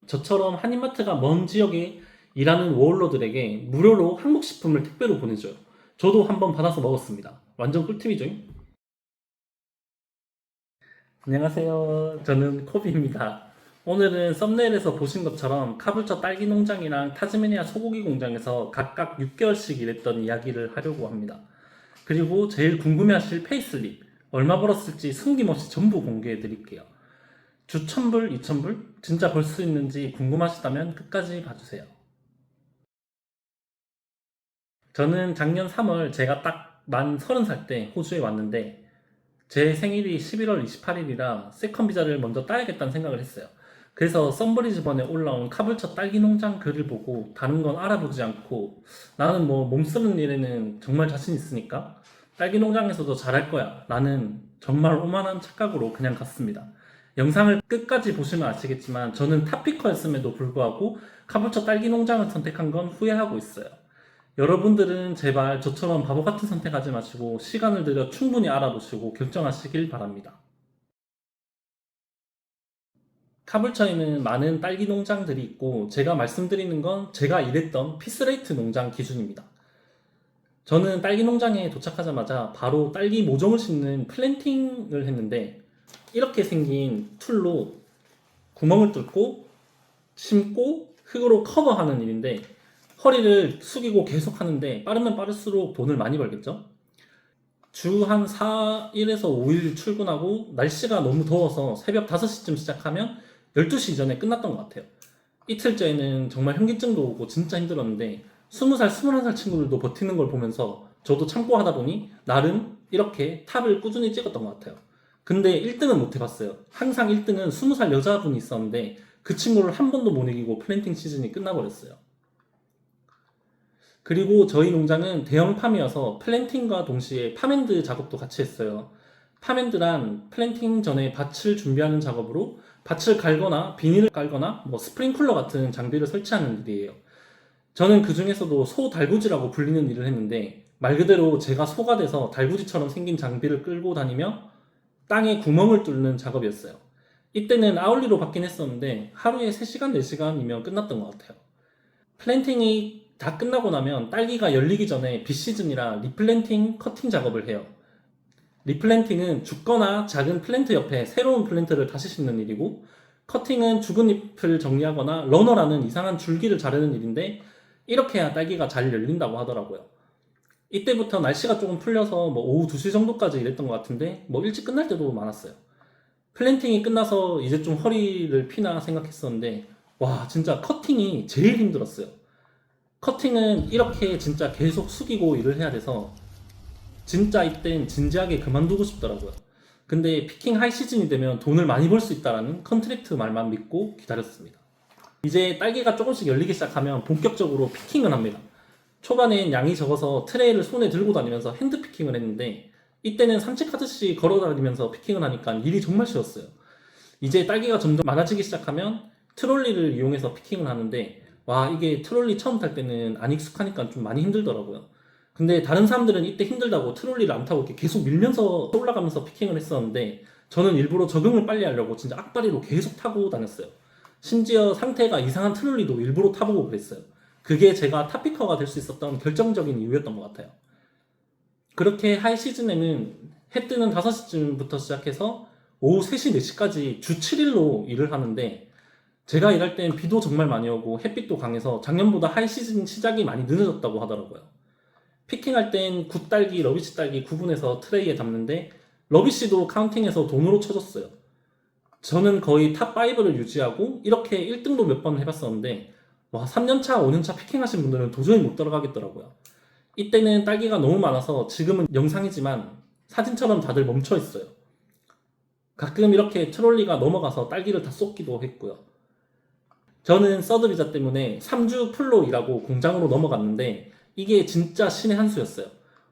저처럼 한인마트가 먼 지역에 일하는 워홀러들에게 무료로 한국 식품을 택배로 보내줘요. 저도 한번 받아서 먹었습니다. 완전 꿀팁이죠? 안녕하세요. 저는 코비입니다. 오늘은 썸네일에서 보신 것처럼 카불처 딸기 농장이랑 타즈메니아 소고기 공장에서 각각 6개월씩 일했던 이야기를 하려고 합니다. 그리고 제일 궁금해하실 페이슬립, 얼마 벌었을지 숨김없이 전부 공개해 드릴게요. 주 1000불, 2000불? 진짜 벌 수 있는지 궁금하시다면 끝까지 봐주세요. 저는 작년 3월 제가 딱 만 30살 때 호주에 왔는데 제 생일이 11월 28일이라 세컨 비자를 먼저 따야겠다는 생각을 했어요. 그래서 썸브리즈번에 올라온 카불처 딸기 농장 글을 보고 다른 건 알아보지 않고 나는 뭐 몸 쓰는 일에는 정말 자신 있으니까 딸기 농장에서도 잘할 거야 라는 정말 오만한 착각으로 그냥 갔습니다. 영상을 끝까지 보시면 아시겠지만 저는 탑피커였음에도 불구하고 카불처 딸기 농장을 선택한 건 후회하고 있어요. 여러분들은 제발 저처럼 바보 같은 선택하지 마시고 시간을 들여 충분히 알아보시고 결정하시길 바랍니다. 카불처에는 많은 딸기 농장들이 있고 제가 말씀드리는 건 제가 일했던 피스레이트 농장 기준입니다. 저는 딸기 농장에 도착하자마자 바로 딸기 모종을 심는 플랜팅을 했는데 이렇게 생긴 툴로 구멍을 뚫고 심고 흙으로 커버하는 일인데 허리를 숙이고 계속 하는데 빠르면 빠를수록 돈을 많이 벌겠죠? 주 한 4일에서 5일 출근하고 날씨가 너무 더워서 새벽 5시쯤 시작하면 12시 이전에 끝났던 것 같아요. 이틀째는 정말 현기증도 오고 진짜 힘들었는데 20살, 21살 친구들도 버티는 걸 보면서 저도 참고 하다 보니 나름 이렇게 탑을 꾸준히 찍었던 것 같아요. 근데 1등은 못 해봤어요. 항상 1등은 20살 여자분이 있었는데 그 친구를 한 번도 못 이기고 플랜팅 시즌이 끝나버렸어요. 그리고 저희 농장은 대형 팜이어서 플랜팅과 동시에 팜앤드 작업도 같이 했어요. 팜앤드란 플랜팅 전에 밭을 준비하는 작업으로 밭을 갈거나 비닐을 깔거나 뭐 스프링클러 같은 장비를 설치하는 일이에요. 저는 그 중에서도 소 달구지라고 불리는 일을 했는데 말 그대로 제가 소가 돼서 달구지처럼 생긴 장비를 끌고 다니며 땅에 구멍을 뚫는 작업이었어요. 이때는 아울리로 받긴 했었는데 하루에 3시간, 4시간이면 끝났던 것 같아요. 플랜팅이 다 끝나고 나면 딸기가 열리기 전에 비시즌이라 리플랜팅 커팅 작업을 해요. 리플랜팅은 죽거나 작은 플랜트 옆에 새로운 플랜트를 다시 심는 일이고 커팅은 죽은 잎을 정리하거나 러너라는 이상한 줄기를 자르는 일인데 이렇게 해야 딸기가 잘 열린다고 하더라고요. 이때부터 날씨가 조금 풀려서 뭐 오후 2시 정도까지 일했던 것 같은데 뭐 일찍 끝날 때도 많았어요. 플랜팅이 끝나서 이제 좀 허리를 피나 생각했었는데 와 진짜 커팅이 제일 힘들었어요. 커팅은 이렇게 진짜 계속 숙이고 일을 해야 돼서 진짜 이땐 진지하게 그만두고 싶더라고요. 근데 피킹 하이 시즌이 되면 돈을 많이 벌 수 있다라는 컨트랙트 말만 믿고 기다렸습니다. 이제 딸기가 조금씩 열리기 시작하면 본격적으로 피킹을 합니다. 초반엔 양이 적어서 트레이를 손에 들고 다니면서 핸드 피킹을 했는데 이때는 산책하듯이 걸어 다니면서 피킹을 하니까 일이 정말 쉬웠어요. 이제 딸기가 점점 많아지기 시작하면 트롤리를 이용해서 피킹을 하는데 와 이게 트롤리 처음 탈 때는 안 익숙하니까 좀 많이 힘들더라고요. 근데 다른 사람들은 이때 힘들다고 트롤리를 안 타고 이렇게 계속 밀면서 올라가면서 피킹을 했었는데 저는 일부러 적응을 빨리 하려고 진짜 악바리로 계속 타고 다녔어요. 심지어 상태가 이상한 트롤리도 일부러 타보고 그랬어요. 그게 제가 탑피커가 될 수 있었던 결정적인 이유였던 것 같아요. 그렇게 하이 시즌에는 해 뜨는 5시쯤부터 시작해서 오후 3시, 4시까지 주 7일로 일을 하는데 제가 일할 땐 비도 정말 많이 오고 햇빛도 강해서 작년보다 하이 시즌 시작이 많이 늦어졌다고 하더라고요. 피킹할 땐 굿딸기, 러비치 딸기 구분해서 트레이에 담는데 러비치도 카운팅해서 돈으로 쳐줬어요. 저는 거의 탑5를 유지하고 이렇게 1등도 몇 번 해봤었는데 와 3년차, 5년차 피킹하신 분들은 도저히 못 따라가겠더라고요. 이때는 딸기가 너무 많아서 지금은 영상이지만 사진처럼 다들 멈춰 있어요. 가끔 이렇게 트롤리가 넘어가서 딸기를 다 쏟기도 했고요. 저는 서드 비자 때문에 3주 풀로 일하고 공장으로 넘어갔는데 이게 진짜 신의 한 수였어요.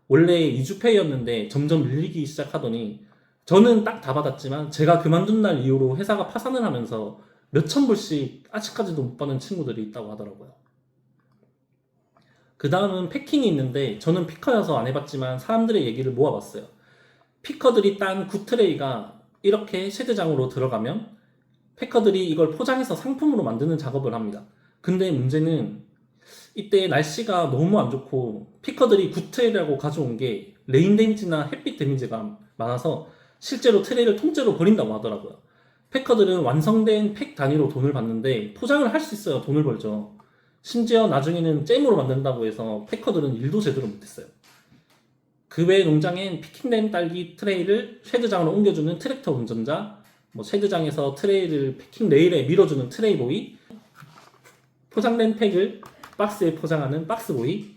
원래 2주페이였는데 점점 밀리기 시작하더니 저는 딱 다 받았지만 제가 그만둔 날 이후로 회사가 파산을 하면서 몇천 불씩 아직까지도 못 받는 친구들이 있다고 하더라고요. 그 다음은 패킹이 있는데 저는 피커여서 안 해봤지만 사람들의 얘기를 모아봤어요. 피커들이 딴 굿트레이가 이렇게 쉐드장으로 들어가면 패커들이 이걸 포장해서 상품으로 만드는 작업을 합니다. 근데 문제는 이때 날씨가 너무 안 좋고 피커들이 굿트레이라고 가져온 게 레인 데미지나 햇빛 데미지가 많아서 실제로 트레이를 통째로 버린다고 하더라고요. 패커들은 완성된 팩 단위로 돈을 받는데 포장을 할 수 있어야 돈을 벌죠. 심지어 나중에는 잼으로 만든다고 해서 패커들은 일도 제대로 못했어요. 그 외 농장엔 피킹된 딸기 트레이를 쉐드장으로 옮겨주는 트랙터 운전자, 쉐드장에서 트레이를 패킹 레일에 밀어주는 트레이보이, 포장된 팩을 박스에 포장하는 박스보이,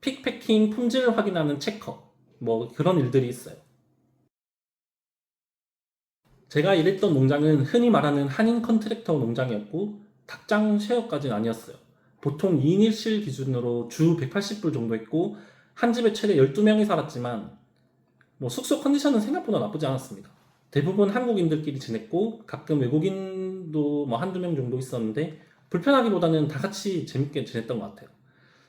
픽패킹 품질을 확인하는 체커, 그런 일들이 있어요. 제가 일했던 농장은 흔히 말하는 한인 컨트랙터 농장이었고 닭장 쉐어까지는 아니었어요. 보통 2인 1실 기준으로 주 180불 정도 했고 한 집에 최대 12명이 살았지만 숙소 컨디션은 생각보다 나쁘지 않았습니다. 대부분 한국인들끼리 지냈고 가끔 외국인도 한두 명 정도 있었는데 불편하기보다는 다 같이 재밌게 지냈던 것 같아요.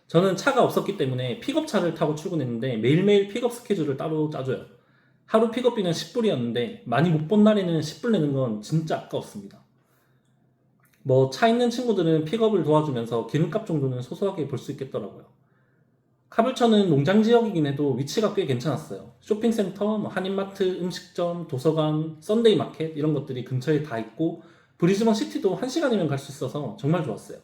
저는 차가 없었기 때문에 픽업차를 타고 출근했는데 매일매일 픽업 스케줄을 따로 짜줘요. 하루 픽업비는 10불이었는데 많이 못 본 날에는 10불 내는 건 진짜 아까웠습니다. 차 있는 친구들은 픽업을 도와주면서 기름값 정도는 소소하게 벌 수 있겠더라고요. 카불천은 농장 지역이긴 해도 위치가 꽤 괜찮았어요. 쇼핑센터, 한인마트, 음식점, 도서관, 썬데이 마켓 이런 것들이 근처에 다 있고 브리즈번 시티도 1시간이면 갈 수 있어서 정말 좋았어요.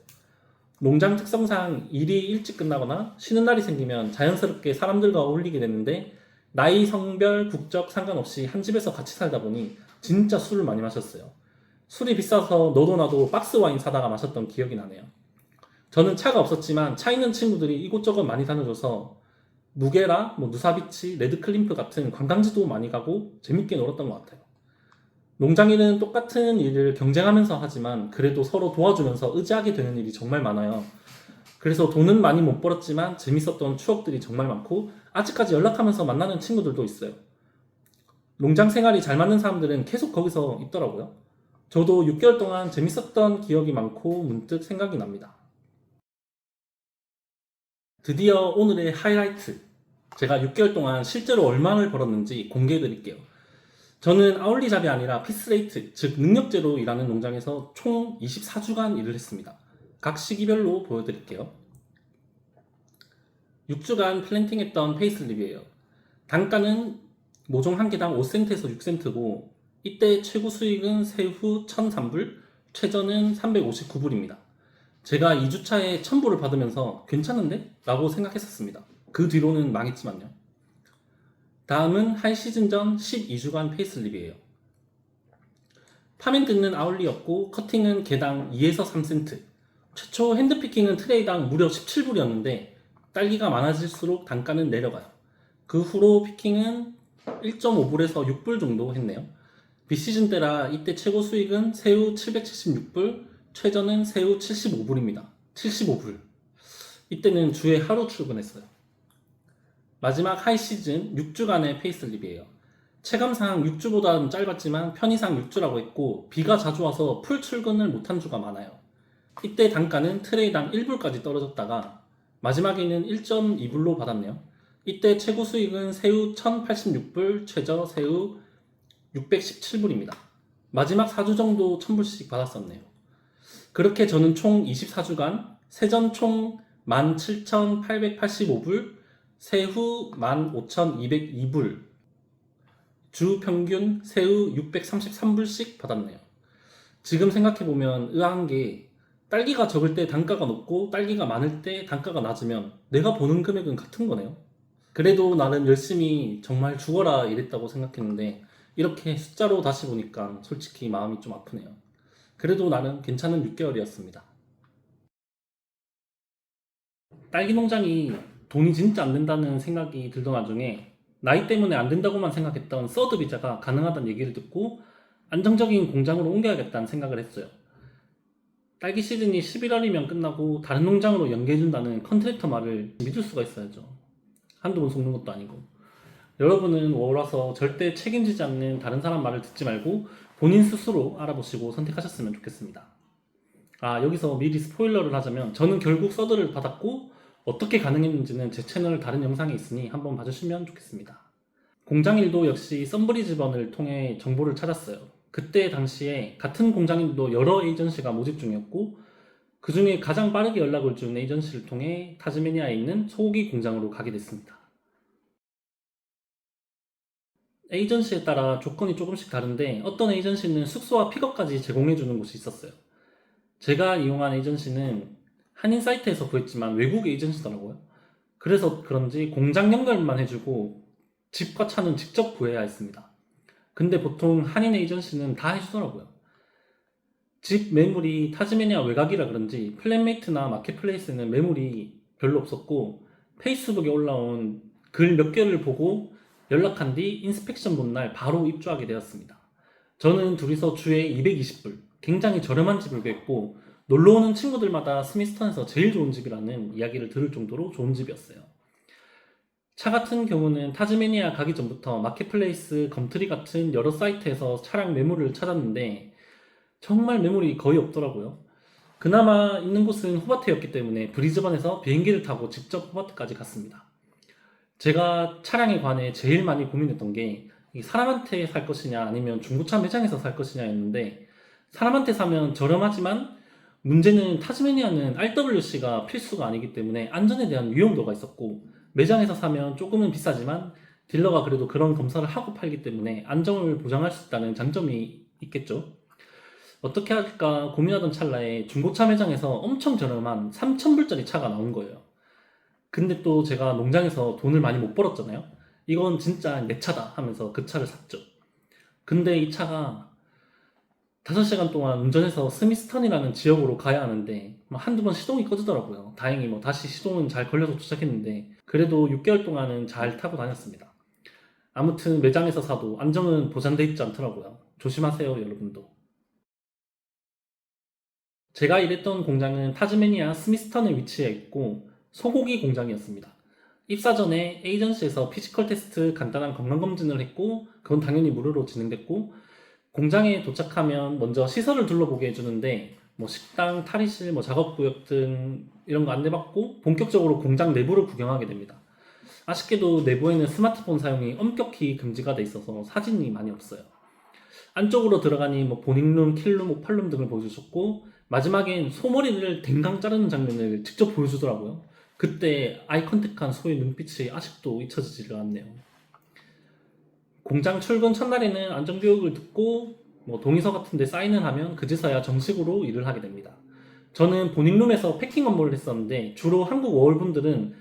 농장 특성상 일이 일찍 끝나거나 쉬는 날이 생기면 자연스럽게 사람들과 어울리게 됐는데 나이, 성별, 국적 상관없이 한 집에서 같이 살다 보니 진짜 술을 많이 마셨어요. 술이 비싸서 너도 나도 박스 와인 사다가 마셨던 기억이 나네요. 저는 차가 없었지만 차 있는 친구들이 이곳저곳 많이 다녀줘서 무게라, 누사비치, 레드클림프 같은 관광지도 많이 가고 재밌게 놀았던 것 같아요. 농장일은 똑같은 일을 경쟁하면서 하지만 그래도 서로 도와주면서 의지하게 되는 일이 정말 많아요. 그래서 돈은 많이 못 벌었지만 재밌었던 추억들이 정말 많고 아직까지 연락하면서 만나는 친구들도 있어요. 농장 생활이 잘 맞는 사람들은 계속 거기서 있더라고요. 저도 6개월 동안 재밌었던 기억이 많고 문득 생각이 납니다. 드디어 오늘의 하이라이트. 제가 6개월 동안 실제로 얼마를 벌었는지 공개해 드릴게요. 저는 아울리 잡이 아니라 피스레이트, 즉 능력제로 일하는 농장에서 총 24주간 일을 했습니다. 각 시기별로 보여드릴게요. 6주간 플랜팅했던 페이슬립이에요. 단가는 모종 한 개당 5센트에서 6센트고 이때 최고 수익은 새후 1,003불, 최저는 359불입니다. 제가 2주차에 1,000불을 받으면서 괜찮은데? 라고 생각했었습니다. 그 뒤로는 망했지만요. 다음은 한 시즌 전 12주간 페이슬립이에요. 파맨드는 아울리였고 커팅은 개당 2에서 3센트. 최초 핸드피킹은 트레이당 무려 17불이었는데 딸기가 많아질수록 단가는 내려가요. 그 후로 피킹은 1.5불에서 6불 정도 했네요. 비시즌 때라 이때 최고 수익은 새우 776불, 최저는 새우 75불입니다. 75불. 이때는 주에 하루 출근했어요. 마지막 하이 시즌 6주간의 페이슬립이에요. 체감상 6주보다는 짧았지만 편의상 6주라고 했고 비가 자주 와서 풀 출근을 못한 주가 많아요. 이때 단가는 트레이당 1불까지 떨어졌다가 마지막에는 1.2불로 받았네요. 이때 최고 수익은 새우 1086불, 최저 새우 617불입니다. 마지막 4주 정도 1000불씩 받았었네요. 그렇게 저는 총 24주간 세전 총 17,885불, 새우 15,202불, 주 평균 새우 633불씩 받았네요. 지금 생각해보면 의아한 게 딸기가 적을 때 단가가 높고 딸기가 많을 때 단가가 낮으면 내가 버는 금액은 같은 거네요. 그래도 나는 열심히 정말 죽어라 일했다고 생각했는데 이렇게 숫자로 다시 보니까 솔직히 마음이 좀 아프네요. 그래도 나는 괜찮은 6개월이었습니다. 딸기 농장이 돈이 진짜 안 된다는 생각이 들던 와중에 나이 때문에 안 된다고만 생각했던 서드 비자가 가능하다는 얘기를 듣고 안정적인 공장으로 옮겨야겠다는 생각을 했어요. 딸기 시즌이 11월이면 끝나고 다른 농장으로 연계해준다는 컨트랙터 말을 믿을 수가 있어야죠. 한두 번 속는 것도 아니고. 여러분은 월와서 절대 책임지지 않는 다른 사람 말을 듣지 말고 본인 스스로 알아보시고 선택하셨으면 좋겠습니다. 여기서 미리 스포일러를 하자면 저는 결국 서드를 받았고 어떻게 가능했는지는 제 채널 다른 영상에 있으니 한번 봐주시면 좋겠습니다. 공장 일도 역시 썬브리즈번을 통해 정보를 찾았어요. 그때 당시에 같은 공장인도 여러 에이전시가 모집 중이었고 그 중에 가장 빠르게 연락을 준 에이전시를 통해 타즈메니아에 있는 소고기 공장으로 가게 됐습니다. 에이전시에 따라 조건이 조금씩 다른데 어떤 에이전시는 숙소와 픽업까지 제공해주는 곳이 있었어요. 제가 이용한 에이전시는 한인 사이트에서 구했지만 외국 에이전시더라고요. 그래서 그런지 공장 연결만 해주고 집과 차는 직접 구해야 했습니다. 근데 보통 한인 에이전시는 다 해주더라고요. 집 매물이 타즈메니아 외곽이라 그런지 플랜메이트나 마켓플레이스는 매물이 별로 없었고 페이스북에 올라온 글 몇 개를 보고 연락한 뒤 인스펙션 본 날 바로 입주하게 되었습니다. 저는 둘이서 주에 220불, 굉장히 저렴한 집을 구했고 놀러오는 친구들마다 스미스턴에서 제일 좋은 집이라는 이야기를 들을 정도로 좋은 집이었어요. 차 같은 경우는 타즈메니아 가기 전부터 마켓플레이스, 검트리 같은 여러 사이트에서 차량 매물을 찾았는데 정말 매물이 거의 없더라고요. 그나마 있는 곳은 호바트였기 때문에 브리즈번에서 비행기를 타고 직접 호바트까지 갔습니다. 제가 차량에 관해 제일 많이 고민했던 게 사람한테 살 것이냐 아니면 중고차 매장에서 살 것이냐였는데 사람한테 사면 저렴하지만 문제는 타즈메니아는 RWC가 필수가 아니기 때문에 안전에 대한 위험도가 있었고 매장에서 사면 조금은 비싸지만 딜러가 그래도 그런 검사를 하고 팔기 때문에 안정을 보장할 수 있다는 장점이 있겠죠. 어떻게 할까 고민하던 찰나에 중고차 매장에서 엄청 저렴한 3,000불짜리 차가 나온 거예요. 근데 또 제가 농장에서 돈을 많이 못 벌었잖아요. 이건 진짜 내 차다 하면서 그 차를 샀죠. 근데 이 차가 5시간 동안 운전해서 스미스턴이라는 지역으로 가야 하는데 한두 번 시동이 꺼지더라고요. 다행히 다시 시동은 잘 걸려서 도착했는데 그래도 6개월 동안은 잘 타고 다녔습니다. 아무튼 매장에서 사도 안정은 보장돼 있지 않더라고요. 조심하세요, 여러분도. 제가 일했던 공장은 타즈메니아 스미스턴에 위치해 있고 소고기 공장이었습니다. 입사 전에 에이전시에서 피지컬 테스트 간단한 건강검진을 했고 그건 당연히 무료로 진행됐고 공장에 도착하면 먼저 시설을 둘러보게 해주는데 식당, 탈의실, 작업구역 등 이런 거 안내받고 본격적으로 공장 내부를 구경하게 됩니다. 아쉽게도 내부에는 스마트폰 사용이 엄격히 금지가 돼 있어서 사진이 많이 없어요. 안쪽으로 들어가니 보닝룸, 킬룸, 오팔룸 등을 보여주셨고 마지막엔 소머리를 댕강 자르는 장면을 직접 보여주더라고요. 그때 아이 컨택한 소의 눈빛이 아직도 잊혀지지를 않네요. 공장 출근 첫날에는 안전교육을 듣고 동의서 같은 데 사인을 하면 그제서야 정식으로 일을 하게 됩니다. 저는 보닝룸에서 패킹 업무를 했었는데 주로 한국 워홀분들은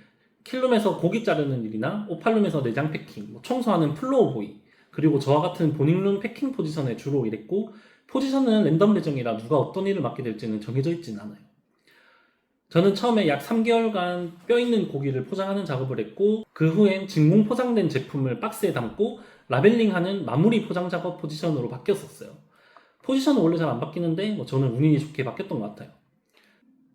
킬룸에서 고기 자르는 일이나 오팔룸에서 내장 패킹, 청소하는 플로어 보이 그리고 저와 같은 보닝룸 패킹 포지션에 주로 일했고 포지션은 랜덤 배정이라 누가 어떤 일을 맡게 될지는 정해져 있진 않아요. 저는 처음에 약 3개월간 뼈있는 고기를 포장하는 작업을 했고 그 후엔 진공 포장된 제품을 박스에 담고 라벨링하는 마무리 포장 작업 포지션으로 바뀌었었어요. 포지션은 원래 잘 안 바뀌는데 저는 운이 좋게 바뀌었던 것 같아요.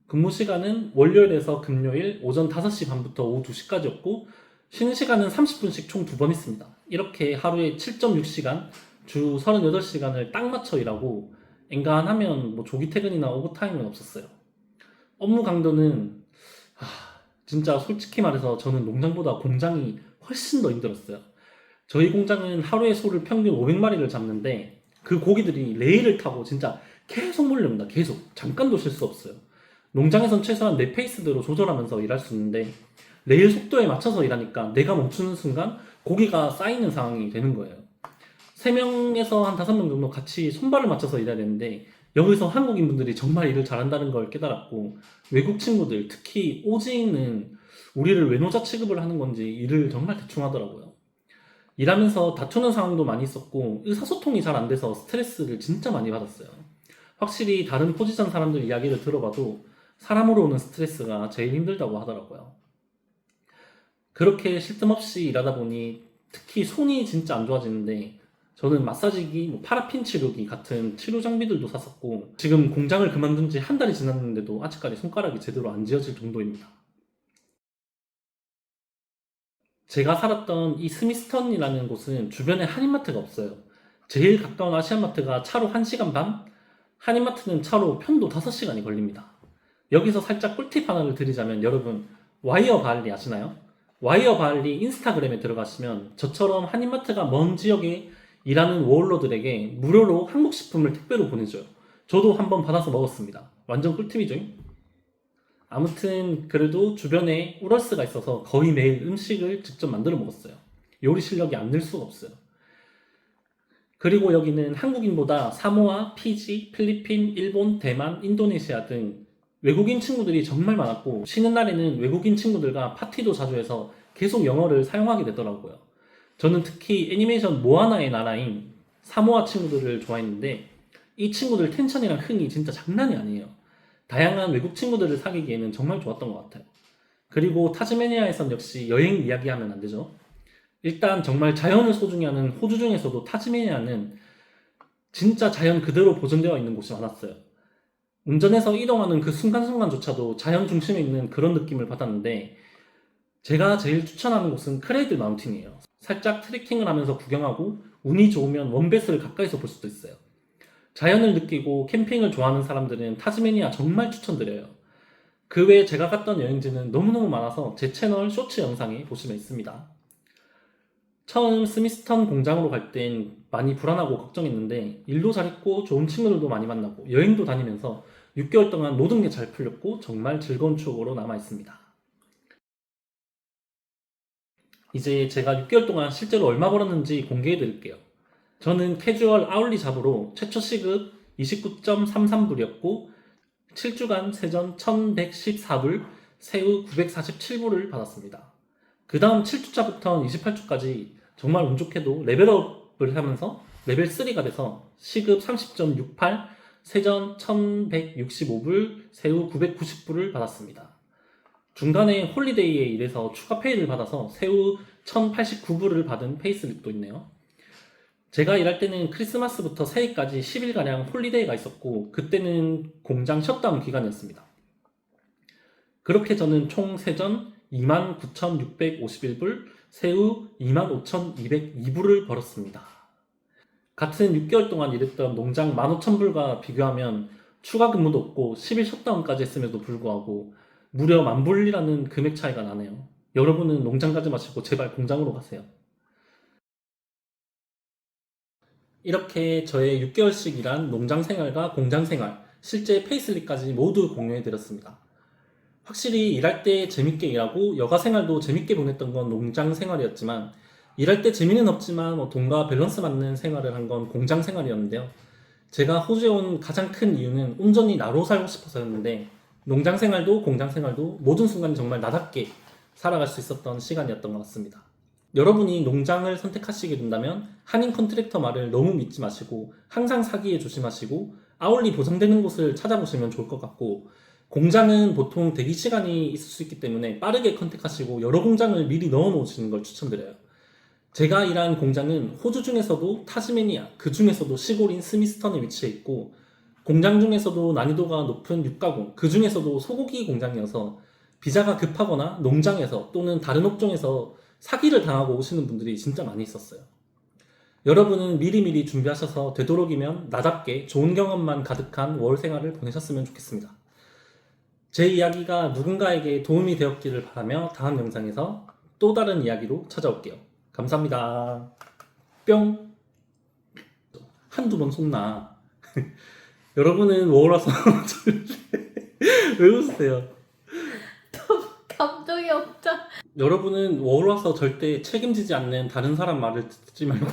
근무 시간은 월요일에서 금요일 오전 5시 반부터 오후 2시까지였고 쉬는 시간은 30분씩 총 2번 있습니다. 이렇게 하루에 7.6시간, 주 38시간을 딱 맞춰 일하고 엔간하면 조기 퇴근이나 오버타임은 없었어요. 업무 강도는 진짜 솔직히 말해서 저는 농장보다 공장이 훨씬 더 힘들었어요. 저희 공장은 하루에 소를 평균 500마리를 잡는데 그 고기들이 레일을 타고 진짜 계속 몰려옵니다. 계속. 잠깐도 쉴 수 없어요. 농장에선 최소한 내 페이스대로 조절하면서 일할 수 있는데 레일 속도에 맞춰서 일하니까 내가 멈추는 순간 고기가 쌓이는 상황이 되는 거예요. 3명에서 한 5명 정도 같이 손발을 맞춰서 일해야 되는데 여기서 한국인 분들이 정말 일을 잘한다는 걸 깨달았고 외국 친구들, 특히 오지는 우리를 외노자 취급을 하는 건지 일을 정말 대충 하더라고요. 일하면서 다투는 상황도 많이 있었고 의사소통이 잘 안 돼서 스트레스를 진짜 많이 받았어요. 확실히 다른 포지션 사람들 이야기를 들어봐도 사람으로 오는 스트레스가 제일 힘들다고 하더라고요. 그렇게 쉴 틈 없이 일하다 보니 특히 손이 진짜 안 좋아지는데 저는 마사지기, 파라핀 치료기 같은 치료 장비들도 샀었고 지금 공장을 그만둔 지 한 달이 지났는데도 아직까지 손가락이 제대로 안 지어질 정도입니다. 제가 살았던 이 스미스턴이라는 곳은 주변에 한인마트가 없어요. 제일 가까운 아시안마트가 차로 1시간 반? 한인마트는 차로 편도 5시간이 걸립니다. 여기서 살짝 꿀팁 하나를 드리자면 여러분 와이어 바알리 아시나요? 와이어 바알리 인스타그램에 들어가시면 저처럼 한인마트가 먼 지역에 일하는 워홀러들에게 무료로 한국 식품을 택배로 보내줘요. 저도 한번 받아서 먹었습니다. 완전 꿀팁이죠. 아무튼 그래도 주변에 우럴스가 있어서 거의 매일 음식을 직접 만들어 먹었어요. 요리 실력이 안 늘 수가 없어요. 그리고 여기는 한국인보다 사모아, 피지, 필리핀, 일본, 대만, 인도네시아 등 외국인 친구들이 정말 많았고 쉬는 날에는 외국인 친구들과 파티도 자주 해서 계속 영어를 사용하게 되더라고요. 저는 특히 애니메이션 모아나의 나라인 사모아 친구들을 좋아했는데 이 친구들 텐션이랑 흥이 진짜 장난이 아니에요. 다양한 외국 친구들을 사귀기에는 정말 좋았던 것 같아요. 그리고 타즈메니아에선 역시 여행 이야기하면 안 되죠. 일단 정말 자연을 소중히 하는 호주 중에서도 타즈메니아는 진짜 자연 그대로 보존되어 있는 곳이 많았어요. 운전해서 이동하는 그 순간순간조차도 자연 중심에 있는 그런 느낌을 받았는데 제가 제일 추천하는 곳은 크레이드 마운틴이에요. 살짝 트레킹을 하면서 구경하고 운이 좋으면 원뱃을 가까이서 볼 수도 있어요. 자연을 느끼고 캠핑을 좋아하는 사람들은 타즈메니아 정말 추천드려요. 그 외에 제가 갔던 여행지는 너무너무 많아서 제 채널 쇼츠 영상에 보시면 있습니다. 처음 스미스턴 공장으로 갈 땐 많이 불안하고 걱정했는데 일도 잘했고 좋은 친구들도 많이 만나고 여행도 다니면서 6개월 동안 모든 게 잘 풀렸고 정말 즐거운 추억으로 남아있습니다. 이제 제가 6개월 동안 실제로 얼마 벌었는지 공개해 드릴게요. 저는 캐주얼 아울리 잡으로 최초 시급 29.33불이었고 7주간 세전 1114불, 세후 947불을 받았습니다. 그 다음 7주차부터 28주까지 정말 운 좋게도 레벨업을 하면서 레벨 3가 돼서 시급 30.68, 세전 1165불, 세후 990불을 받았습니다. 중간에 홀리데이에 일해서 추가 페이를 받아서 세후 1089불을 받은 페이슬립도 있네요. 제가 일할 때는 크리스마스부터 새해까지 10일가량 홀리데이가 있었고 그때는 공장 셧다운 기간이었습니다. 그렇게 저는 총 세전 29,651불, 세후 25,202불을 벌었습니다. 같은 6개월 동안 일했던 농장 15,000불과 비교하면 추가 근무도 없고 10일 셧다운까지 했음에도 불구하고 무려 10,000불이라는 금액 차이가 나네요. 여러분은 농장 가지 마시고 제발 공장으로 가세요. 이렇게 저의 6개월씩 일한 농장 생활과 공장 생활, 실제 페이슬립까지 모두 공유해드렸습니다. 확실히 일할 때 재밌게 일하고 여가 생활도 재밌게 보냈던 건 농장 생활이었지만 일할 때 재미는 없지만 돈과 밸런스 맞는 생활을 한 건 공장 생활이었는데요. 제가 호주에 온 가장 큰 이유는 온전히 나로 살고 싶어서였는데 농장 생활도 공장 생활도 모든 순간이 정말 나답게 살아갈 수 있었던 시간이었던 것 같습니다. 여러분이 농장을 선택하시게 된다면 한인 컨트랙터 말을 너무 믿지 마시고 항상 사기에 조심하시고 아울리 보장되는 곳을 찾아보시면 좋을 것 같고 공장은 보통 대기 시간이 있을 수 있기 때문에 빠르게 컨택하시고 여러 공장을 미리 넣어 놓으시는 걸 추천드려요. 제가 일한 공장은 호주 중에서도 타즈메니아, 그 중에서도 시골인 스미스턴에 위치해 있고 공장 중에서도 난이도가 높은 육가공, 그 중에서도 소고기 공장이어서 비자가 급하거나 농장에서 또는 다른 업종에서 사기를 당하고 오시는 분들이 진짜 많이 있었어요. 여러분은 미리미리 준비하셔서 되도록이면 나답게 좋은 경험만 가득한 월 생활을 보내셨으면 좋겠습니다. 제 이야기가 누군가에게 도움이 되었기를 바라며 다음 영상에서 또 다른 이야기로 찾아올게요. 감사합니다. 뿅! 한두 번 속나. 여러분은 뭐라서 왜 웃으세요? 감동이 없다. 여러분은 워홀 와서 절대 책임지지 않는 다른 사람 말을 듣지 말고